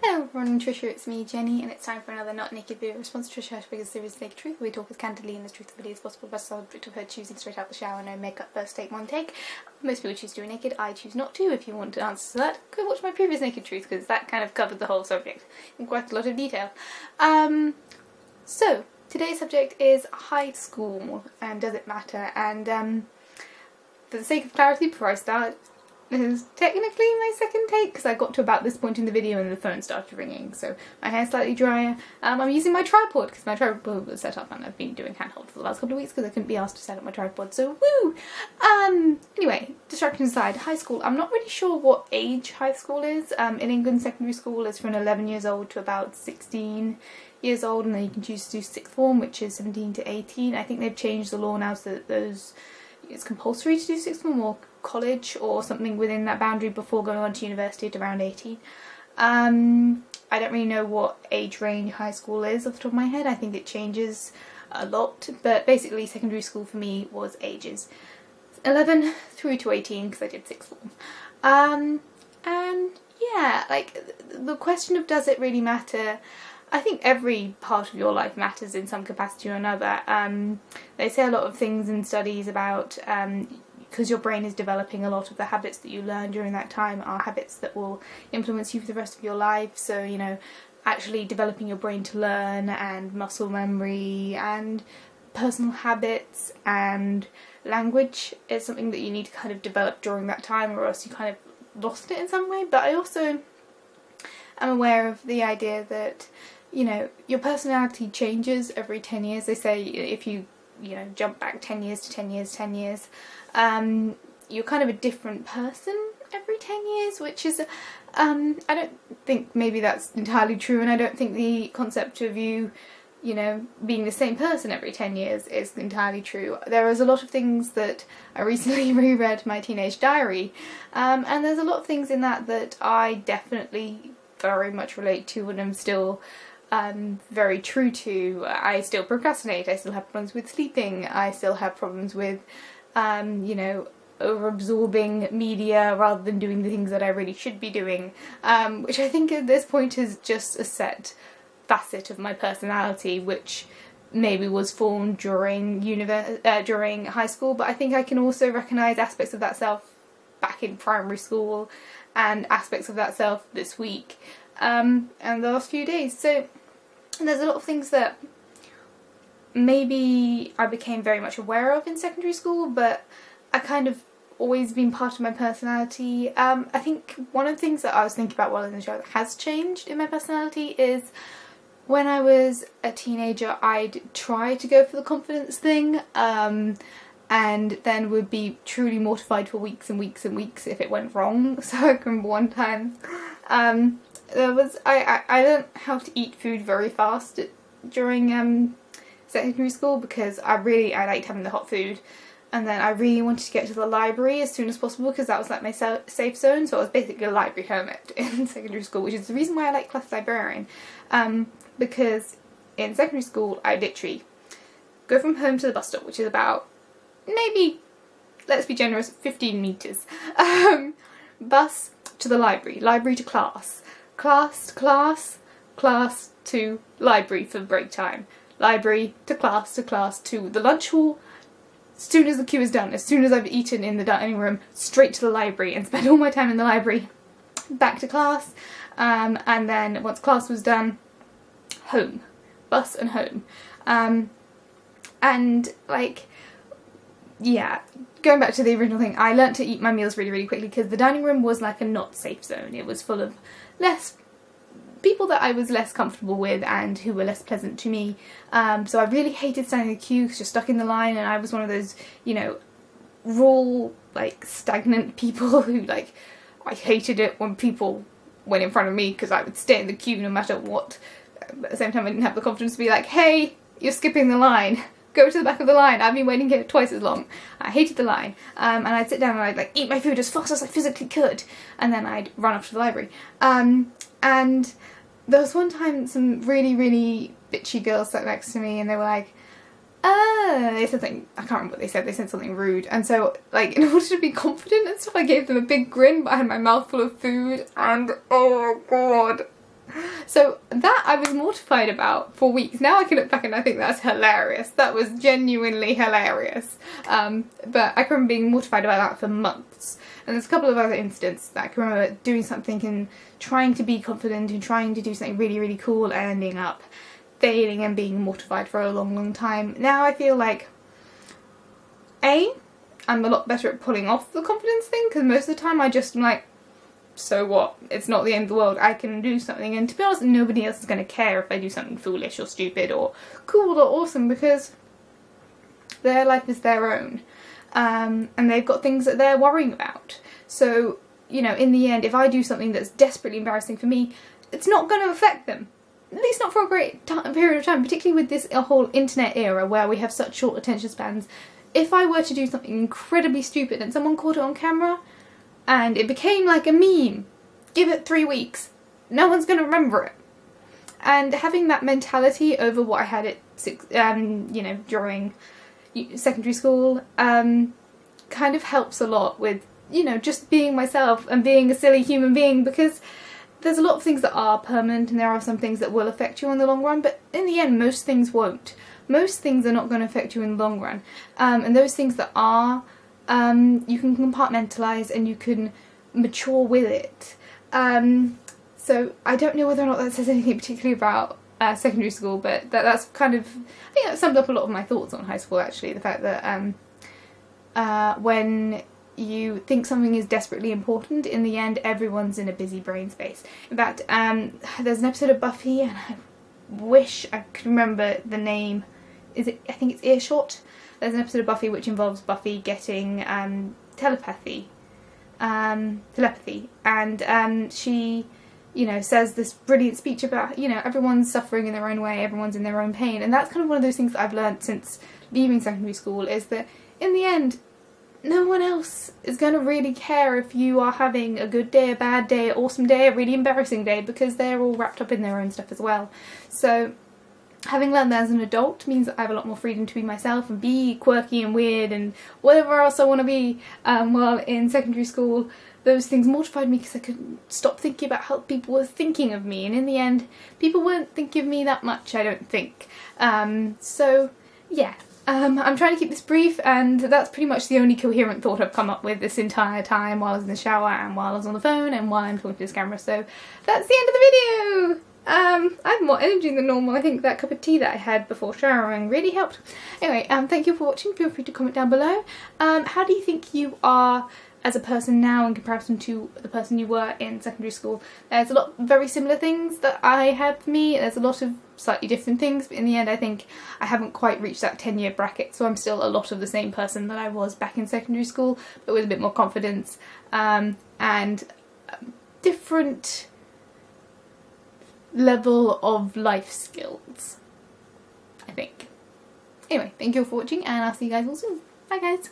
Hello everyone, Trisha, it's me, Jenny, and it's time for another Not Naked video response to Trisha Hershberger's series Naked Truth, where we talk as candidly and as truthfully as possible about the subject of her choosing straight out the shower, no makeup, first take, one take. Most people choose to do naked, I choose not to. If you want to answer to that, go watch my previous Naked Truth, because that kind of covered the whole subject in quite a lot of detail. So, today's subject is high school, and does it matter? And for the sake of clarity, before I start, this is technically my second take because I got to about this point in the video and the phone started ringing, so my hair's slightly drier. I'm using my tripod because my tripod was set up and I've been doing handhold for the last couple of weeks because I couldn't be asked to set up my tripod, so woo! Anyway, distractions aside, high school. I'm not really sure what age high school is. In England, secondary school is from 11 years old to about 16 years old, and then you can choose to do sixth form, which is 17 to 18. I think they've changed the law now so that it's compulsory to do sixth form or college or something within that boundary before going on to university at around 18. I don't really know what age range high school is off the top of my head. I think it changes a lot, but basically secondary school for me was ages 11 through to 18 because I did sixth form. And yeah, like the question of does it really matter? I think every part of your life matters in some capacity or another. They say a lot of things in studies about because your brain is developing, a lot of the habits that you learn during that time are habits that will influence you for the rest of your life. So, you know, actually developing your brain to learn and muscle memory and personal habits and language is something that you need to kind of develop during that time, or else you kind of lost it in some way. But I also am aware of the idea that, you know, your personality changes every 10 years. They say if you jump back 10 years to 10 years, 10 years, you're kind of a different person every 10 years, which is, I don't think maybe that's entirely true, and I don't think the concept of you know, being the same person every 10 years is entirely true. There is a lot of things that I recently reread my teenage diary, and there's a lot of things in that I definitely very much relate to and I'm still very true to. I still procrastinate, I still have problems with sleeping, I still have problems with, you know, over-absorbing media rather than doing the things that I really should be doing, which I think at this point is just a set facet of my personality, which maybe was formed during during high school, but I think I can also recognise aspects of that self back in primary school and aspects of that self this week and the last few days. So there's a lot of things that maybe I became very much aware of in secondary school, but I kind of always been part of my personality. I think one of the things that I was thinking about while in the show that has changed in my personality is when I was a teenager I'd try to go for the confidence thing, and then would be truly mortified for weeks and weeks and weeks if it went wrong. So I can remember one time I learned how to eat food very fast during secondary school because I liked having the hot food, and then I really wanted to get to the library as soon as possible because that was like my safe zone. So I was basically a library hermit in secondary school, which is the reason why I like class librarian, because in secondary school I literally go from home to the bus stop, which is about maybe, let's be generous, 15 metres, bus to the library to class, class to class, class to library for break time, library to class to the lunch hall. As soon as the queue is done, as soon as I've eaten in the dining room, straight to the library and spend all my time in the library, back to class, and then once class was done, home, bus and home. And like, yeah, going back to the original thing, I learnt to eat my meals really, really quickly because the dining room was like a not safe zone. It was full of people that I was less comfortable with and who were less pleasant to me. So I really hated standing in the queue because you're stuck in the line, and I was one of those, you know, raw, like, stagnant people who, like, I hated it when people went in front of me because I would stay in the queue no matter what. But at the same time I didn't have the confidence to be like, hey, you're skipping the line. Go to the back of the line. I've been waiting here twice as long. I hated the line. And I'd sit down and I'd like eat my food as fast as I physically could, and then I'd run off to the library. And there was one time some really, really bitchy girls sat next to me and they were like, they said something, I can't remember what they said something rude, and so, like, in order to be confident and stuff, I gave them a big grin, but I had my mouth full of food, and oh god, So that I was mortified about for weeks. Now I can look back and I think that's hilarious. That was genuinely hilarious. But I can remember being mortified about that for months. And there's a couple of other incidents that I can remember doing something and trying to be confident and trying to do something really, really cool and ending up failing and being mortified for a long, long time. Now I feel like, I'm a lot better at pulling off the confidence thing, because most of the time I just am like, so what? It's not the end of the world. I can do something, and to be honest, nobody else is going to care if I do something foolish or stupid or cool or awesome, because their life is their own, and they've got things that they're worrying about. So, you know, in the end, if I do something that's desperately embarrassing for me, it's not going to affect them. At least not for a great period of time, particularly with this whole internet era where we have such short attention spans. If I were to do something incredibly stupid and someone caught it on camera and it became like a meme, give it 3 weeks, no one's going to remember it. And having that mentality over what I had at during secondary school kind of helps a lot with, you know, just being myself and being a silly human being, because there's a lot of things that are permanent and there are some things that will affect you in the long run, but in the end most things won't. Most things are not going to affect you in the long run, and those things that are, you can compartmentalise and you can mature with it. So I don't know whether or not that says anything particularly about secondary school, but that's kind of, I think that summed up a lot of my thoughts on high school actually, the fact that when you think something is desperately important, in the end everyone's in a busy brain space. In fact, there's an episode of Buffy, and I wish I could remember the name. I think it's Earshot. There's an episode of Buffy which involves Buffy getting telepathy, and she, you know, says this brilliant speech about, you know, everyone's suffering in their own way, everyone's in their own pain, and that's kind of one of those things that I've learned since leaving secondary school, is that in the end no one else is going to really care if you are having a good day, a bad day, an awesome day, a really embarrassing day, because they're all wrapped up in their own stuff as well. So having learned that as an adult means that I have a lot more freedom to be myself and be quirky and weird and whatever else I want to be. While in secondary school, those things mortified me because I couldn't stop thinking about how people were thinking of me, and in the end people weren't thinking of me that much, I don't think. So yeah. I'm trying to keep this brief, and that's pretty much the only coherent thought I've come up with this entire time, while I was in the shower and while I was on the phone and while I'm talking to this camera. So that's the end of the video! I have more energy than normal. I think that cup of tea that I had before showering really helped. Anyway, thank you for watching. Feel free to comment down below. How do you think you are as a person now in comparison to the person you were in secondary school? There's a lot of very similar things that I had for me. There's a lot of slightly different things, but in the end I think I haven't quite reached that 10-year bracket, so I'm still a lot of the same person that I was back in secondary school, but with a bit more confidence and different level of life skills, I think. Anyway, thank you all for watching, and I'll see you guys all soon. Bye guys!